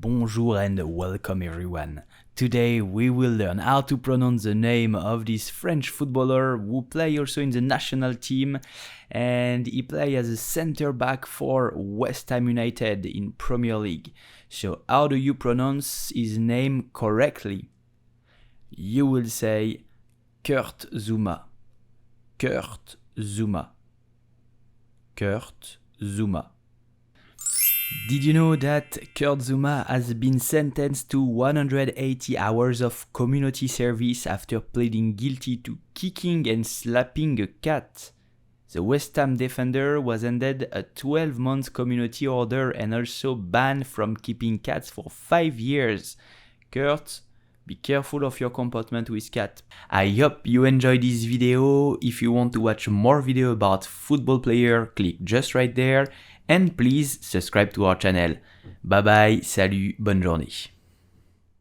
bonjour and welcome everyone. Today we will learn how to pronounce the name of this French footballer who plays also in the national team, and he plays as a center back for West Ham United in Premier League. So how do you pronounce his name correctly? You will say Kurt Zouma. Kurt Zouma. Kurt Zouma. Did you know that Kurt Zouma has been sentenced to 180 hours of community service after pleading guilty to kicking and slapping a cat? The West Ham defender was handed a 12-month community order and also banned from keeping cats for 5 years. Kurt, be careful of your comportment with cats. I hope you enjoyed this video. If you want to watch more videos about football player, click just right there. And please subscribe to our channel. Bye bye, salut, bonne journée.